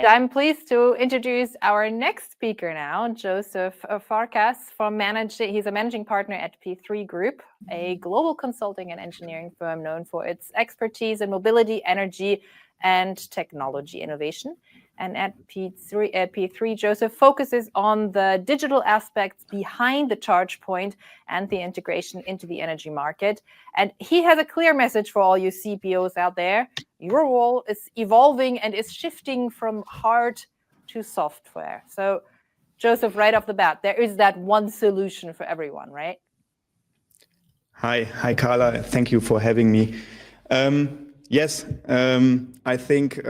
I'm pleased to introduce our next speaker now, Jozsef Farkas. He's a managing partner at P3 Group, a global consulting and engineering firm known for its expertise in mobility, energy, and technology innovation. And at P3, Jozsef focuses on the digital aspects behind the charge point and the integration into the energy market. And he has a clear message for all you CPOs out there. Your role is evolving and is shifting from hard to software. So, Jozsef, right off the bat, there is that one solution for everyone, right? Hi, Carla. Thank you for having me. Yes, I think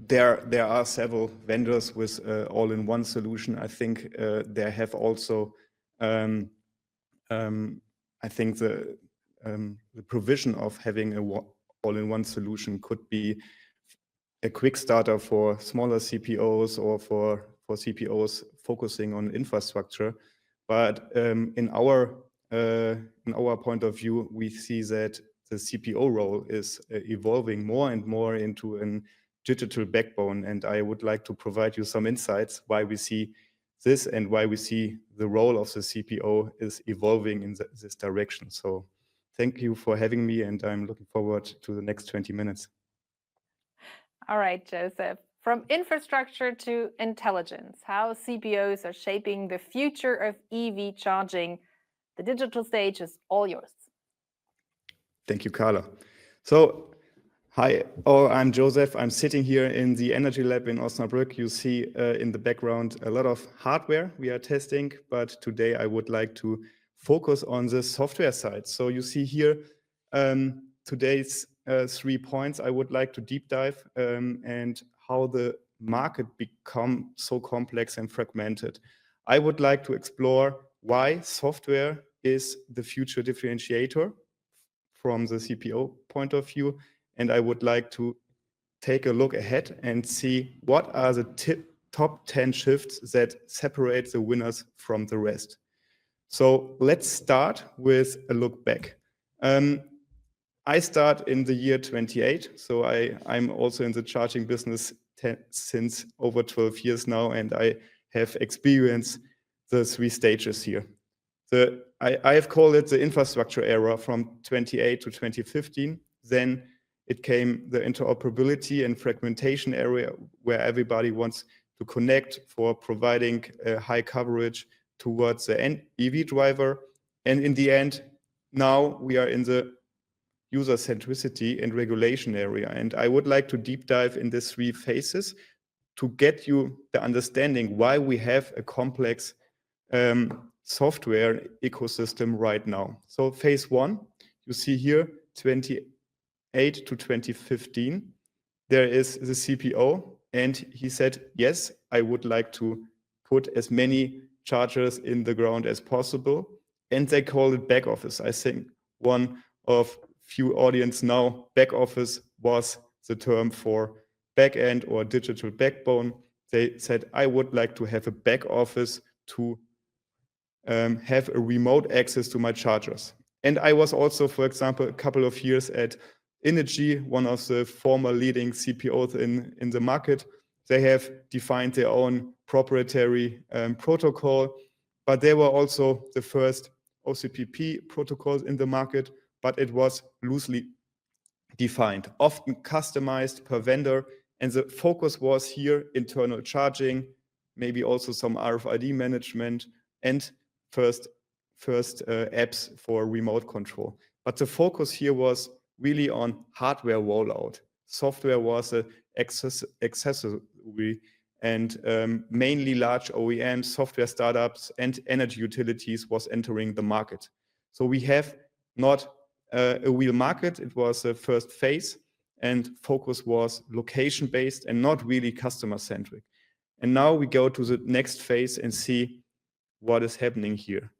there are several vendors with all-in-one solution. I think there have also, I think the provision of having a all-in-one solution could be a quick starter for smaller CPOs or for CPOs focusing on infrastructure. But in our point of view, we see that the CPO role is evolving more and more into a digital backbone. And I would like to provide you some insights why we see this and why we see the role of the CPO is evolving in this direction. So thank you for having me, and I'm looking forward to the next 20 minutes. All right, Jozsef. From infrastructure to intelligence, how CPOs are shaping the future of EV charging. The digital stage is all yours. Thank you, Carla. So, hi, I'm Jozsef. I'm sitting here in the Energy Lab in Osnabrück. You see in the background a lot of hardware we are testing, but today I would like to focus on the software side. So you see here today's 3 points I would like to deep dive and how the market become so complex and fragmented. I would like to explore why software is the future differentiator from the CPO point of view. And I would like to take a look ahead and see what are the top 10 shifts that separate the winners from the rest. So let's start with a look back. I start in the year 28, so I'm also in the charging business since over 12 years now, and I have experienced the 3 stages here. I have called it the infrastructure era from 28 to 2015. Then it came the interoperability and fragmentation area where everybody wants to connect for providing high coverage towards the end EV driver. And in the end, now we are in the user centricity and regulation area. And I would like to deep dive in these 3 phases to get you the understanding why we have a complex software ecosystem right now. So phase 1, you see here, 28 to 2015, there is the CPO, and he said, yes, I would like to put as many chargers in the ground as possible. And they call it back office. I think one of few audience now, back office was the term for back end or digital backbone. They said, I would like to have a back office to have a remote access to my chargers. And I was also, for example, a couple of years at Innogy, one of the former leading CPOs in the market. They have defined their own proprietary protocol, but they were also the first OCPP protocols in the market, but it was loosely defined, often customized per vendor. And the focus was here, internal charging, maybe also some RFID management, and first apps for remote control. But the focus here was really on hardware rollout. Software was an accessory, and mainly large OEMs, software startups, and energy utilities was entering the market. So we have not a real market. It was the first phase, and focus was location-based and not really customer-centric. And now we go to the next phase and see what is happening here.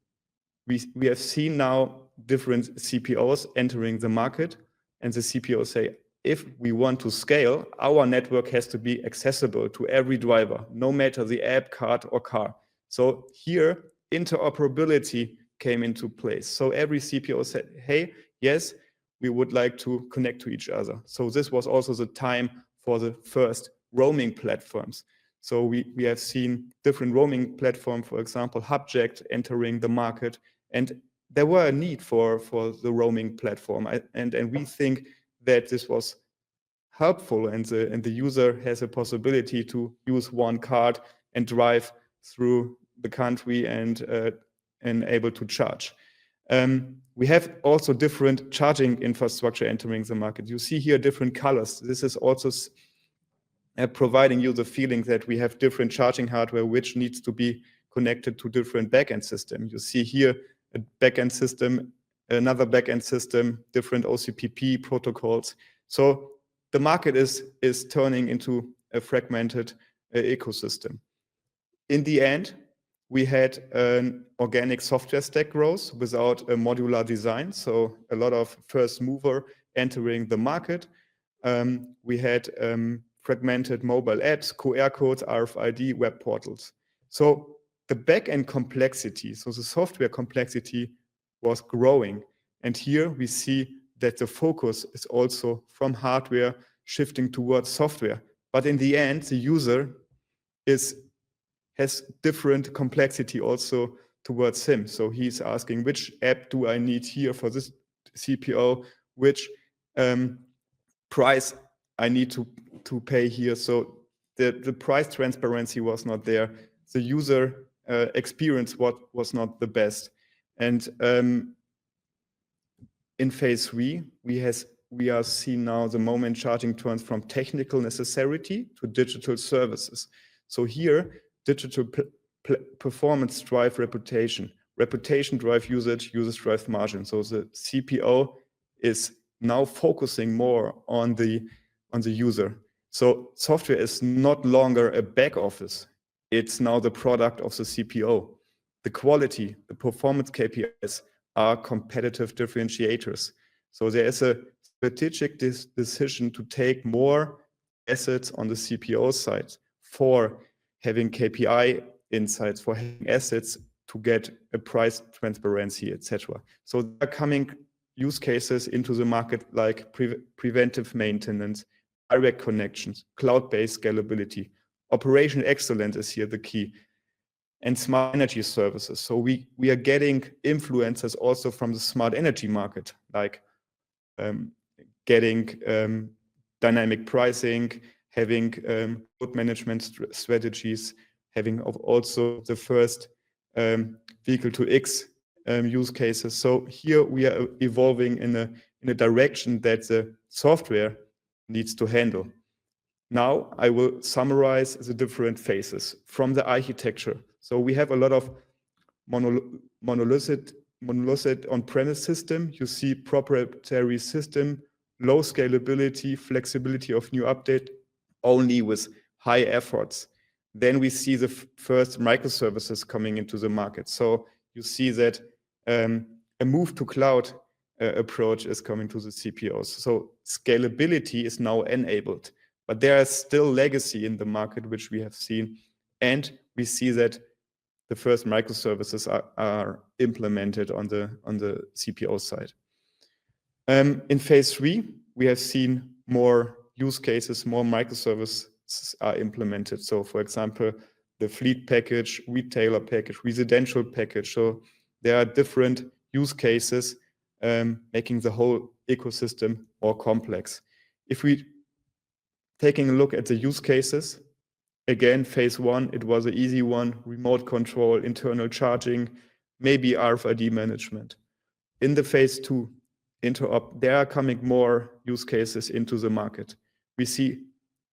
We have seen now different CPOs entering the market, and the CPOs say, if we want to scale, our network has to be accessible to every driver, no matter the app, card, or car. So here, interoperability came into place. So every CPO said, hey, yes, we would like to connect to each other. So this was also the time for the first roaming platforms. So we have seen different roaming platforms, for example, Hubject entering the market, and there were a need for the roaming platform, and we think that this was helpful, and the user has a possibility to use one card and drive through the country and able to charge. We have also different charging infrastructure entering the market. You see here different colors. This is also providing you the feeling that we have different charging hardware which needs to be connected to different backend system. You see here a backend system, another backend system, different OCPP protocols. So the market is turning into a fragmented ecosystem. In the end, we had an organic software stack growth without a modular design. So a lot of first mover entering the market. We had fragmented mobile apps, QR codes, RFID, web portals. So the backend complexity, so the software complexity was growing. And here we see that the focus is also from hardware shifting towards software. But in the end, the user has different complexity also towards him. So he's asking, which app do I need here for this CPO? Which price I need to pay here? So the price transparency was not there. The user experience was not the best. And in phase 3, we are seeing now the moment charging turns from technical necessity to digital services. So here, digital performance drive reputation, reputation drive usage, users drive margin. So the CPO is now focusing more on the user. So software is not longer a back office. It's now the product of the CPO. The quality, the performance KPIs are competitive differentiators. So there is a strategic decision to take more assets on the CPO side for having KPI insights, for having assets to get a price transparency, etc. So there are coming use cases into the market like preventive maintenance, direct connections, cloud-based scalability. Operational excellence is here the key. And smart energy services. So we are getting influences also from the smart energy market, like getting dynamic pricing, having load management strategies, having also the first vehicle to X use cases. So here we are evolving in a direction that the software needs to handle. Now I will summarize the different phases from the architecture. So we have a lot of monolithic on-premise system. You see proprietary system, low scalability, flexibility of new update, only with high efforts. Then we see the first microservices coming into the market. So you see that a move to cloud approach is coming to the CPOs. So scalability is now enabled. But there is still legacy in the market, which we have seen. And we see that the first microservices are implemented on the CPO side. In phase 3, we have seen more use cases, more microservices are implemented. So for example, the fleet package, retailer package, residential package. So there are different use cases making the whole ecosystem more complex. If we taking a look at the use cases, again, phase 1, it was an easy one, remote control, internal charging, maybe RFID management. In the phase 2, interop, there are coming more use cases into the market. We see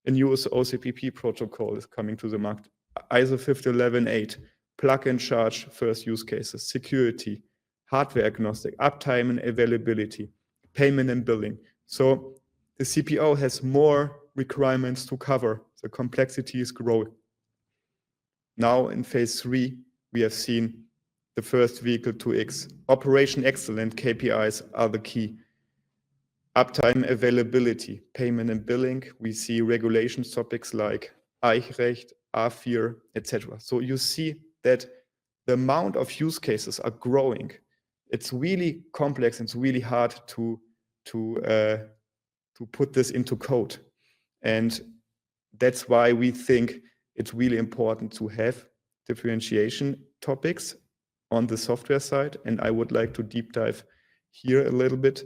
a new OCPP protocol is coming to the market, ISO 50118, plug and charge first use cases, security, hardware agnostic, uptime and availability, payment and billing. So the CPO has more requirements to cover. The complexity is growing. Now in phase 3, we have seen the first vehicle to X. Operation excellent KPIs are the key. Uptime, availability, payment and billing. We see regulation topics like Eichrecht, A4, etc. So you see that the amount of use cases are growing. It's really complex. It's really hard to put this into code. And that's why we think it's really important to have differentiation topics on the software side. And I would like to deep dive here a little bit.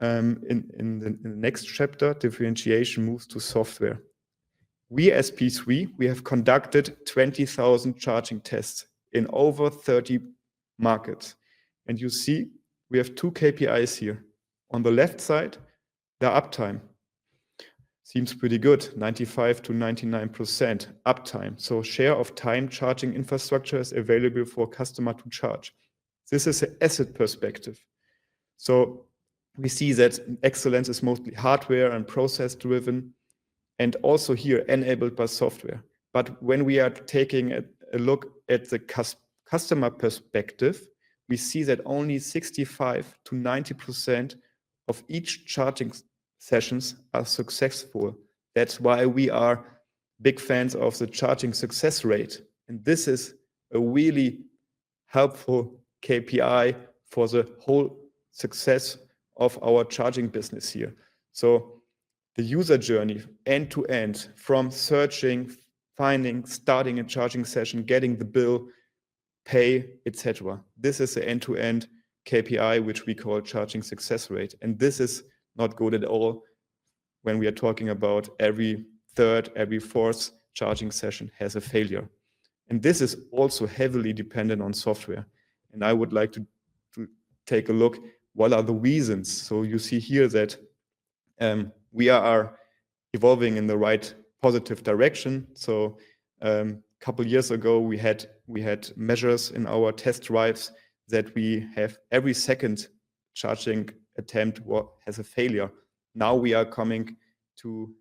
In the next chapter, differentiation moves to software. We as P3, we have conducted 20,000 charging tests in over 30 markets. And you see, we have two KPIs here. On the left side, the uptime. Seems pretty good, 95 to 99% uptime. So share of time charging infrastructure is available for customer to charge. This is an asset perspective. So we see that excellence is mostly hardware and process driven, and also here enabled by software. But when we are taking a look at the customer perspective, we see that only 65 to 90% of each charging sessions are successful. That's why we are big fans of the charging success rate. And this is a really helpful KPI for the whole success of our charging business here. So the user journey end to end, from searching, finding, starting a charging session, getting the bill, pay, etc. This is the end-to-end KPI, which we call charging success rate. And this is not good at all when we are talking about every third, every fourth charging session has a failure. And this is also heavily dependent on software. And I would like to take a look, what are the reasons? So you see here that we are evolving in the right positive direction. So a couple years ago, we had measures in our test drives that we have every second charging attempt has a failure. Now we are coming to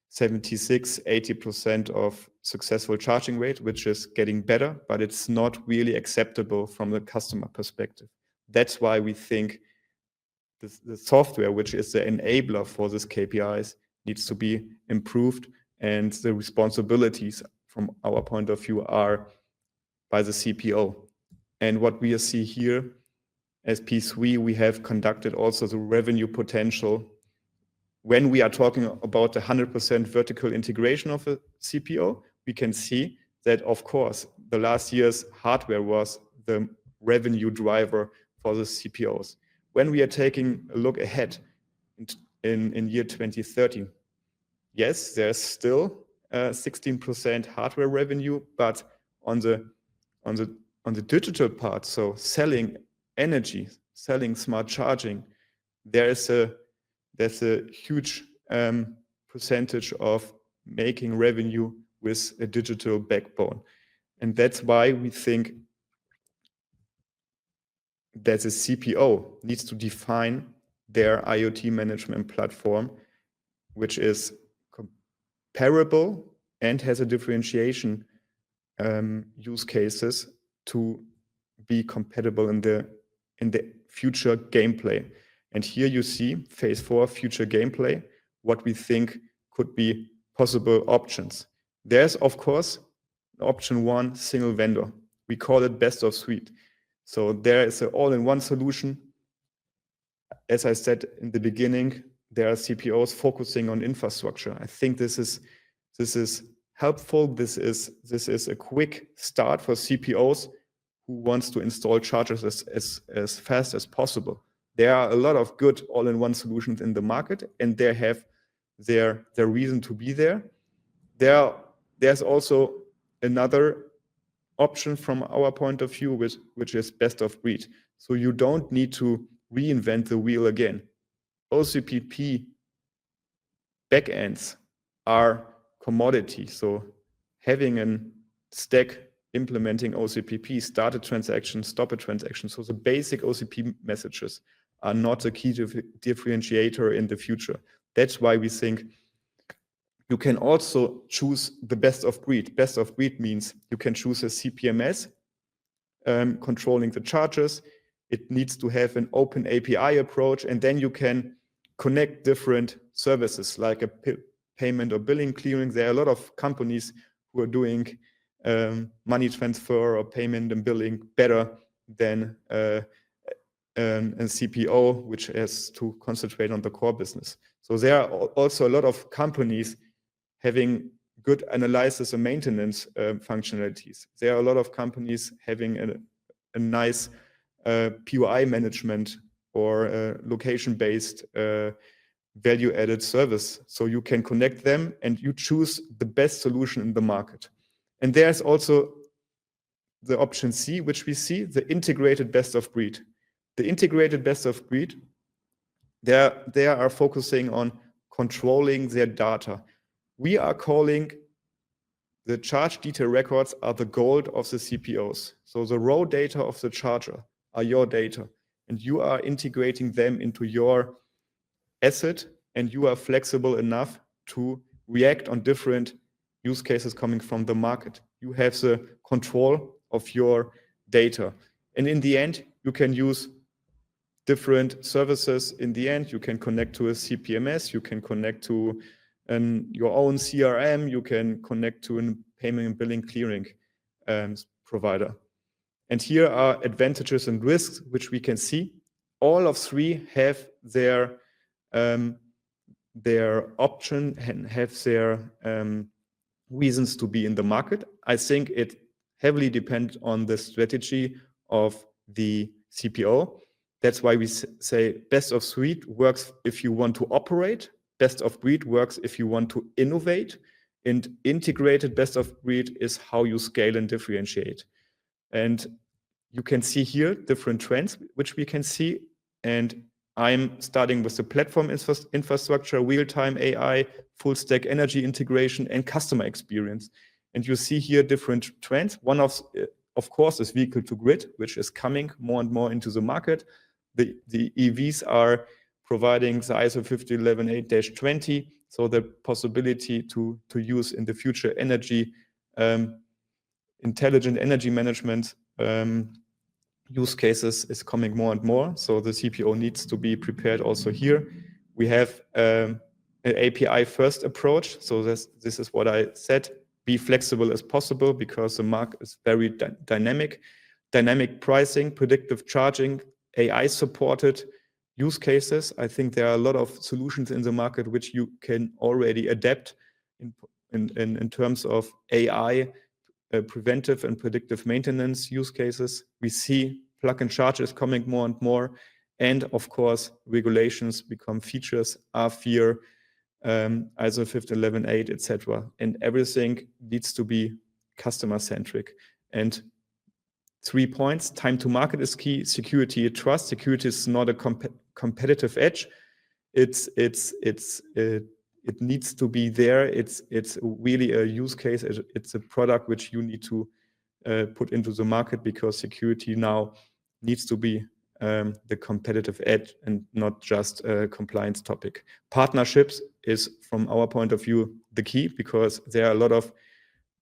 76, 80% of successful charging rate, which is getting better, but it's not really acceptable from the customer perspective. That's why we think the software, which is the enabler for these KPIs, needs to be improved, and the responsibilities from our point of view are by the CPO. And what we see here as P3, we have conducted also the revenue potential. When we are talking about the 100% vertical integration of a CPO, we can see that, of course, the last year's hardware was the revenue driver for the CPOs. When we are taking a look ahead in year 2030, yes, there's still 16% hardware revenue, but on the digital part, so selling energy, selling smart charging, there's a huge percentage of making revenue with a digital backbone. And that's why we think that the CPO needs to define their IoT management platform, which is comparable and has a differentiation use cases to be compatible in the future gameplay. And here you see phase 4, future gameplay, what we think could be possible options. There's, of course, option 1, single vendor. We call it best of suite. So there is an all-in-one solution. As I said in the beginning, there are CPOs focusing on infrastructure. I think this is helpful. This is a quick start for CPOs who wants to install chargers as fast as possible. There are a lot of good all-in-one solutions in the market, and they have their reason to be there. There's also another option from our point of view, which is best of breed. So you don't need to reinvent the wheel again. OCPP backends are commodity. So having a stack implementing OCPP, start a transaction, stop a transaction. So the basic OCP messages are not a key differentiator in the future. That's why we think you can also choose the best of breed. Best of breed means you can choose a CPMS controlling the chargers. It needs to have an open API approach, and then you can connect different services like a payment or billing clearing. There are a lot of companies who are doing money transfer or payment and billing better than a CPO, which has to concentrate on the core business. So there are also a lot of companies having good analysis and maintenance functionalities. There are a lot of companies having a nice POI management or location-based value-added service. So you can connect them and you choose the best solution in the market. And there's also the option C, which we see, the integrated best of breed. The integrated best of breed, they are focusing on controlling their data. We are calling the charge detail records are the gold of the CPOs. So the raw data of the charger are your data, and you are integrating them into your asset, and you are flexible enough to react on different use cases coming from the market. You have the control of your data. And in the end, you can use different services. In the end, you can connect to a CPMS, you can connect to your own CRM, you can connect to a payment and billing clearing provider. And here are advantages and risks, which we can see. All of three have their option and have their reasons to be in the market. I think it heavily depends on the strategy of the CPO. That's why we say best of suite works if you want to operate, best of breed works if you want to innovate, and integrated best of breed is how you scale and differentiate. And you can see here different trends, which we can see. And I'm starting with the platform infrastructure, real-time AI, full stack energy integration, and customer experience. And you see here different trends. One of course, is vehicle to grid, which is coming more and more into the market. The EVs are providing the ISO 50118-20, so the possibility to use in the future energy, intelligent energy management use cases is coming more and more. So the CPO needs to be prepared also here. We have an API first approach. So this is what I said, be flexible as possible because the market is very dynamic. Dynamic pricing, predictive charging, AI supported use cases. I think there are a lot of solutions in the market which you can already adapt in terms of AI, preventive and predictive maintenance use cases. We see plug and charge is coming more and more. And of course, regulations become features, RFIR, ISO 50118, etc. And everything needs to be customer centric. And 3 points, time to market is key, security and trust. Security is not a competitive edge. It needs to be there. It's really a use case. It's a product which you need to put into the market because security now needs to be the competitive edge and not just a compliance topic. Partnerships is, from our point of view, the key because there are a lot of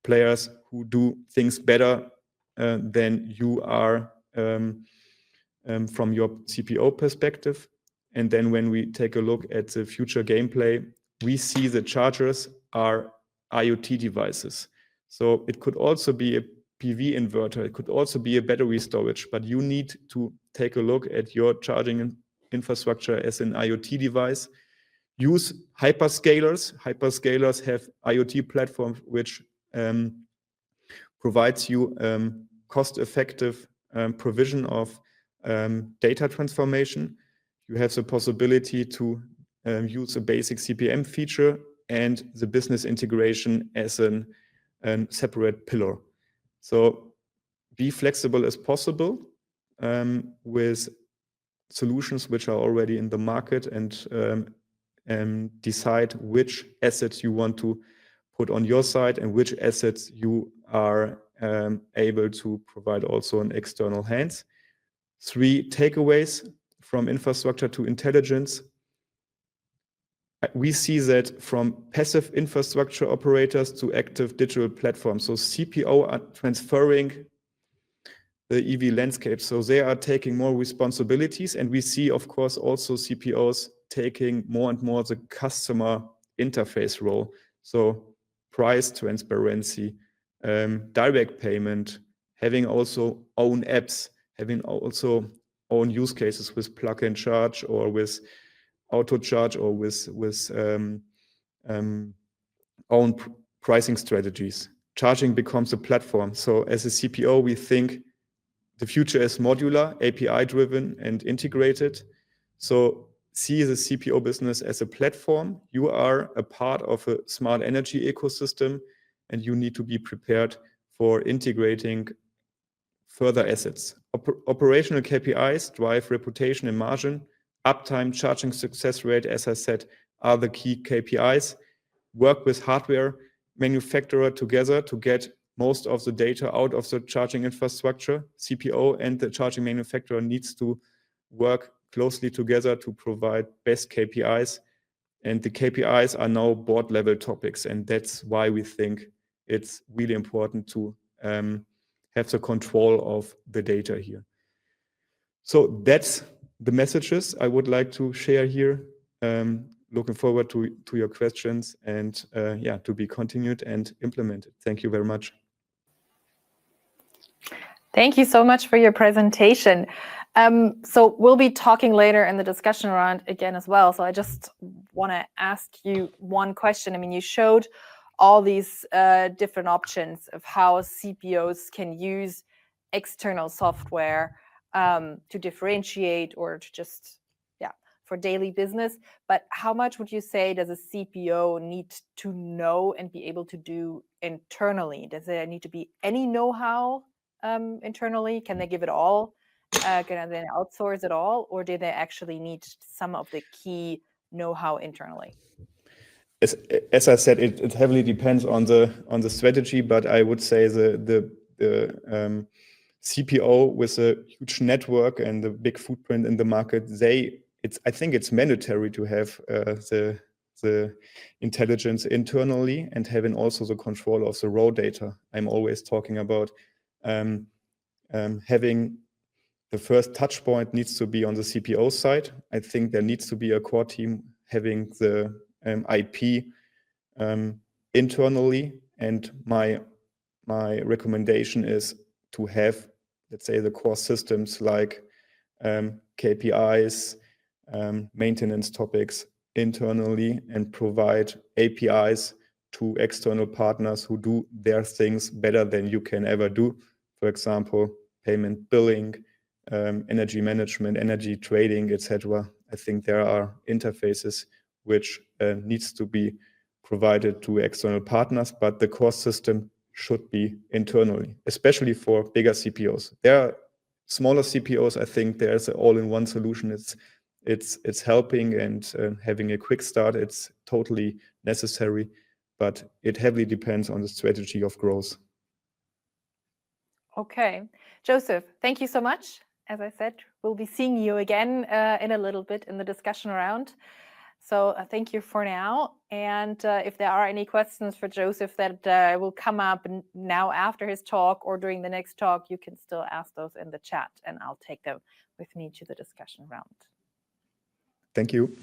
players who do things better than you are from your CPO perspective. And then when we take a look at the future gameplay, we see the chargers are IoT devices. So it could also be a PV inverter. It could also be a battery storage, but you need to take a look at your charging infrastructure as an IoT device. Use hyperscalers. Hyperscalers have IoT platforms which provides you cost-effective provision of data transformation. You have the possibility to use a basic CPM feature and the business integration as a separate pillar. So be flexible as possible with solutions which are already in the market and decide which assets you want to put on your side and which assets you are able to provide also in external hands. 3 takeaways from infrastructure to intelligence. We see that from passive infrastructure operators to active digital platforms. So CPO are transferring the EV landscape. So they are taking more responsibilities. And we see, of course, also CPOs taking more and more the customer interface role. So price transparency, direct payment, having also own apps, having also own use cases with plug and charge or with auto charge or with own pricing strategies. Charging becomes a platform. So as a CPO, we think the future is modular, API-driven, and integrated. So see the CPO business as a platform. You are a part of a smart energy ecosystem, and you need to be prepared for integrating further assets. Operational KPIs drive reputation and margin. Uptime, charging success rate, as I said, are the key KPIs. Work with hardware manufacturer together to get most of the data out of the charging infrastructure. CPO and the charging manufacturer needs to work closely together to provide best KPIs. And the KPIs are now board level topics. And that's why we think it's really important to have the control of the data here. So that's the messages I would like to share here. Looking forward to your questions and yeah, to be continued and implemented. Thank you very much. Thank you so much for your presentation. So we'll be talking later in the discussion round again as well. So I just want to ask you one question. I mean, you showed all these different options of how CPOs can use external software to differentiate or to just, yeah, for daily business. But how much would you say does a CPO need to know and be able to do internally? Does there need to be any know-how internally? Can they give it all? Can they outsource it all? Or do they actually need some of the key know-how internally? As I said, it heavily depends on the strategy, but I would say the CPO with a huge network and a big footprint in the market, I think it's mandatory to have the intelligence internally and having also the control of the raw data. I'm always talking about having the first touch point needs to be on the CPO side. I think there needs to be a core team having the IP internally, and my recommendation is to have, let's say, the core systems like KPIs, maintenance topics internally, and provide APIs to external partners who do their things better than you can ever do. For example, payment billing, energy management, energy trading, etc. I think there are interfaces which needs to be provided to external partners, but the core system should be internally, especially for bigger CPOs. There are smaller CPOs. I think there's an all-in-one solution. It's helping, and having a quick start, it's totally necessary, but it heavily depends on the strategy of growth. Okay, Joseph, thank you so much. As I said, we'll be seeing you again in a little bit in the discussion round. So thank you for now. And if there are any questions for Joseph that will come up now after his talk or during the next talk, you can still ask those in the chat and I'll take them with me to the discussion round. Thank you.